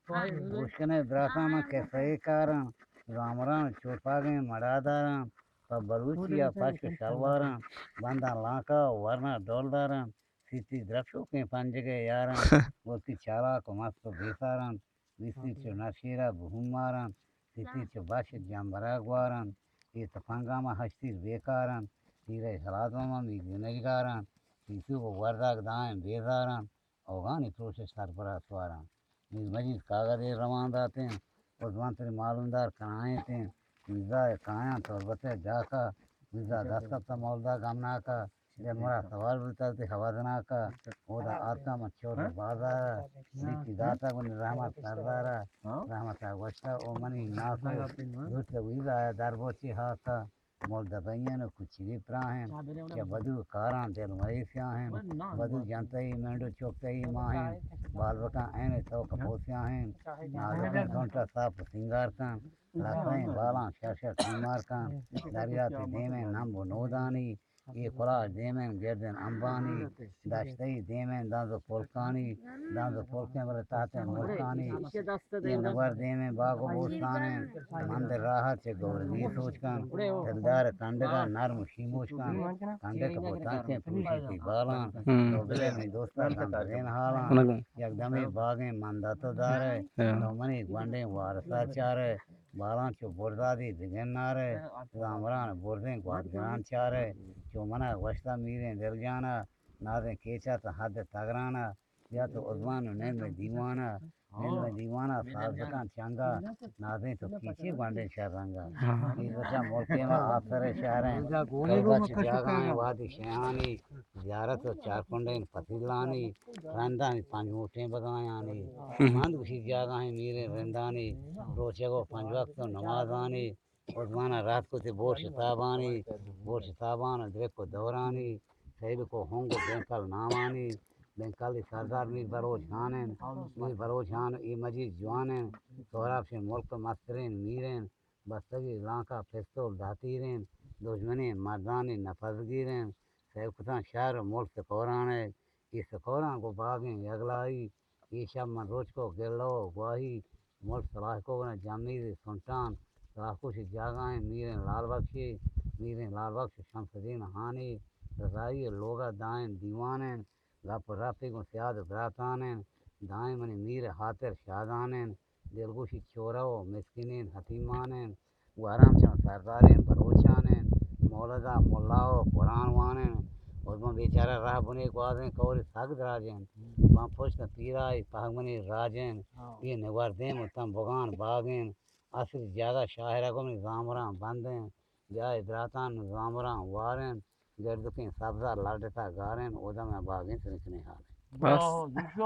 Ushkane brasama kesaykaran, ramran chopagin maradaran, baluchia pashka shalwaran, banda lanka varna doldaran, siti drakshu ke panjage yaran, voti chala komasto besaran, visi chunashira buhumaran, siti chubash jambaragwaran, itafangama hashtir bekaran, tire saladama migunajgaran, sisu vardag daim bezaran, ogani process sarparaswaran. مجید کاغذ روان داتے ہیں عثمان معلومدار کہاں تھے visa کہاں تو بتے جا کا ویزا دس کا مولدا گامنا کا یہ مرا سوال بولتا تھے حوازنا کا اودا آتا مچور بازار نیتی داتا کو رحمت سردارا رحمت وشتا او منی ناسو دوت ویزا دربوچی ہا کا مولدا بینن کچھ بھی پراہن کہ بدو کاران دل مریسیاں ہیں بدو جانتے ہی مینڈو چوکتے ہی ماہیں بال بکا این تو کپوسیاں ہیں نازکیں گھنٹا صاف سنگار کان لاتیں بالاں شاشا سیمار کان دریاتی دیمیں نمبو نودانی یہ خلاص دیمیں گردن امبانی داشتئی دیمیں دانزو پولکانی دانزو پولکیں بلے تاتے ملکانی یہ نور دیمیں باغ و بوستانیں مندر راہ چے گوردی سوچ کان دلدار کندگا نرم شیموش کان کندے کپو تانچیں پوشی تی بالاں دوبلے میں دوستا دین حالاں یکدمی باغیں مندا تو دارے نومنی گوانڈیں وارسا چارے بالاں چو بردادی دگن نارے رامران بردیں گوادگران چارے چو منا وشتا میریں دل جانا نازیں کیچا تا حد تگرانا یا تو عضوان نیل میں دیوانا ساز بکان چانگا نازیں تو کیچے گوانڈیں شہرانگا یہ بچہ ملکے میں آفسر شہریں کئی بچ جاگائیں وادی شیعانی زیارت و چارکنڈیں فتیلانی رندانی پانچ موٹیں بگایانی مند کسی جاگائیں میرے رندانی روچے کو پانچ وقت نمازانی عثمانہ رات کو تے بور شتابان درک کو دورانی سیب کو ہونگو بینکل نامانی بینکالی سردار میر بروچ خانن میر بروچ خان ای مجید جوانن سہراب سے ملک مسترین میرین بستگی لانکا پستول دھاتیرین دشمنی مردانی نفذگیرین سیب کتان شہر ملک سکورانے یہ سکوران کو باغیں یگلائی یہ شب من روچ کو گلو گواہی ملک صلاح کو جامیر سلطان صلاح کو سے جاگائیں میرین لال بخش شمس الدین ہانی رضائی لوگا دائیں دیوانیں گپ رافی کو سیاد براتانیں دائیں منی میر خاطر شادانیں دلگوشی چورا و مسکینین حتیمانیں وارام چون سرداریں بروچانیں مولدا ملاو قرآن وانیں اور بیچارہ راہ بنے کو آدھیں کوری ساگ دراجیں وہاں پوچھتا پیرائی پاگمنی راجیں یہ نوار دیں متم بغان باغیں اصل جاگہ شاہرہ کو نظامراں بندیں جائے براتان نظامراں واریں گردکیں سبزہ لڑتا گاریں اودا میں باغیں سنکنے حالیں